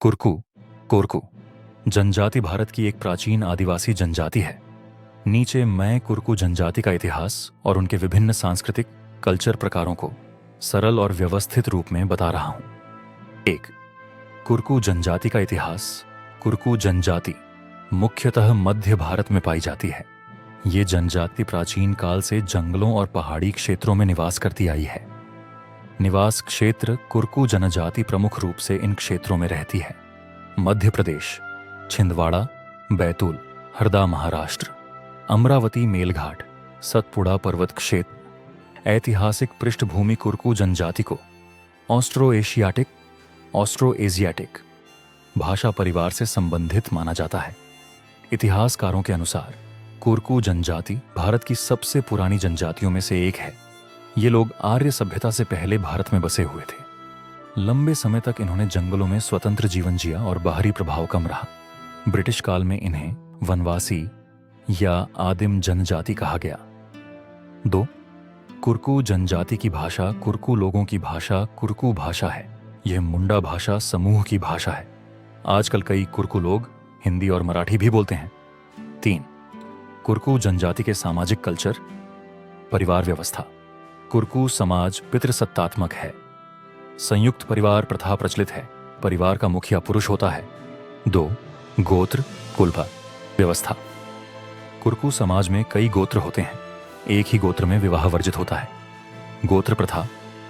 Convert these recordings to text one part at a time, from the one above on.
कुरकू कोरकू जनजाति भारत की एक प्राचीन आदिवासी जनजाति है। नीचे मैं कुरकू जनजाति का इतिहास और उनके विभिन्न सांस्कृतिक कल्चर प्रकारों को सरल और व्यवस्थित रूप में बता रहा हूं। 1. कुरकू जनजाति का इतिहास। कुरकू जनजाति मुख्यतः मध्य भारत में पाई जाती है। ये जनजाति प्राचीन काल से जंगलों और पहाड़ी क्षेत्रों में निवास करती आई है। निवास क्षेत्र कुरकू जनजाति प्रमुख रूप से इन क्षेत्रों में रहती है। मध्य प्रदेश, छिंदवाड़ा, बैतूल, हरदा महाराष्ट्र, अमरावती मेलघाट, सतपुड़ा पर्वत क्षेत्र। ऐतिहासिक पृष्ठभूमि कुरकू जनजाति को ऑस्ट्रो एशियाटिक भाषा परिवार से संबंधित माना जाता है। इतिहासकारों के अनुसार कुरकू जनजाति भारत की सबसे पुरानी जनजातियों में से एक है। ये लोग आर्य सभ्यता से पहले भारत में बसे हुए थे। लंबे समय तक इन्होंने जंगलों में स्वतंत्र जीवन जिया और बाहरी प्रभाव कम रहा। ब्रिटिश काल में इन्हें वनवासी या आदिम जनजाति कहा गया। 2. कुरकू जनजाति की भाषा। कुरकू लोगों की भाषा कुरकू भाषा है। यह मुंडा भाषा समूह की भाषा है। आजकल कई कुरकू लोग हिंदी और मराठी भी बोलते हैं। 3. कुरकू जनजाति के सामाजिक कल्चर। परिवार व्यवस्था। कुरकू समाज पितृसत्तात्मक है। संयुक्त परिवार प्रथा प्रचलित है। परिवार का मुखिया पुरुष होता है। 2. गोत्र कुलभा व्यवस्था। कुरकू समाज में कई गोत्र होते हैं। एक ही गोत्र में विवाह वर्जित होता है। गोत्र प्रथा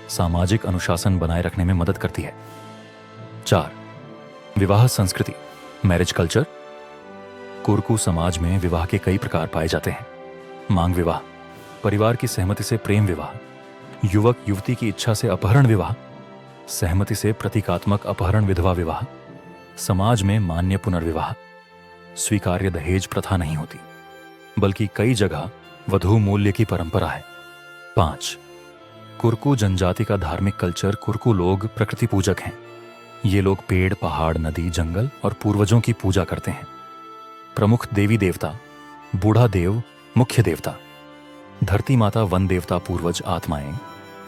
सामाजिक अनुशासन बनाए रखने में मदद करती है। 4. विवाह संस्कृति मैरिज कल्चर। कुरकू समाज में विवाह के कई प्रकार पाए जाते हैं। मांग विवाह, परिवार की सहमति से प्रेम विवाह, युवक युवती की इच्छा से अपहरण विवाह, सहमति से प्रतीकात्मक अपहरण विधवा विवाह, समाज में मान्य पुनर्विवाह। स्वीकार्य दहेज प्रथा नहीं होती, बल्कि कई जगह वधू मूल्य की परंपरा है। 5. कुरकू जनजाति का धार्मिक कल्चर। कुरकू लोग प्रकृति पूजक हैं। ये लोग पेड़, पहाड़, नदी, जंगल और पूर्वजों की पूजा करते हैं। प्रमुख देवी देवता बूढ़ा देव मुख्य देवता, धरती माता वन देवता पूर्वज आत्माएं।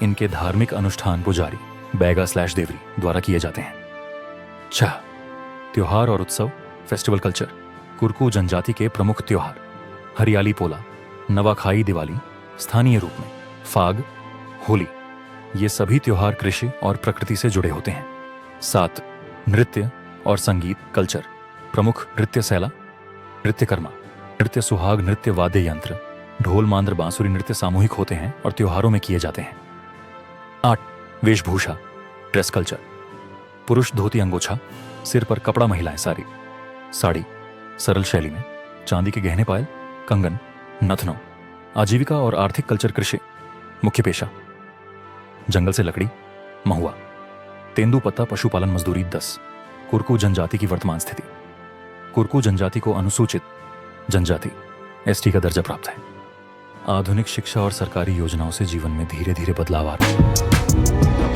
इनके धार्मिक अनुष्ठान पुजारी बैगा/देवरी द्वारा किए जाते हैं। 6. त्योहार और उत्सव फेस्टिवल कल्चर। कुरकू जनजाति के प्रमुख त्योहार हरियाली पोला, नवाखाई दिवाली, स्थानीय रूप में फाग, होली। ये सभी त्योहार कृषि और प्रकृति से जुड़े होते हैं। 7. नृत्य और संगीत कल्चर। प्रमुख नृत्य सैला, नृत्य कर्मा, नृत्य सुहाग, नृत्य वाद्य यंत्र, ढोल, मांद्र, बांसुरी नृत्य सामूहिक होते हैं और त्योहारों में किए जाते हैं। 8. वेशभूषा ड्रेस कल्चर। पुरुष धोती अंगोछा, सिर पर कपड़ा, महिलाएं साड़ी सरल शैली में, चांदी के गहने पायल, कंगन, नथनों। आजीविका और आर्थिक कल्चर कृषि मुख्य पेशा। जंगल से लकड़ी, महुआ, तेंदुपत्ता, पशुपालन, मजदूरी। 10. कुरकू जनजाति की वर्तमान स्थिति। कुरकू जनजाति को अनुसूचित जनजाति ST का दर्जा प्राप्त है। आधुनिक शिक्षा और सरकारी योजनाओं से जीवन में धीरे धीरे बदलाव आ रहा है।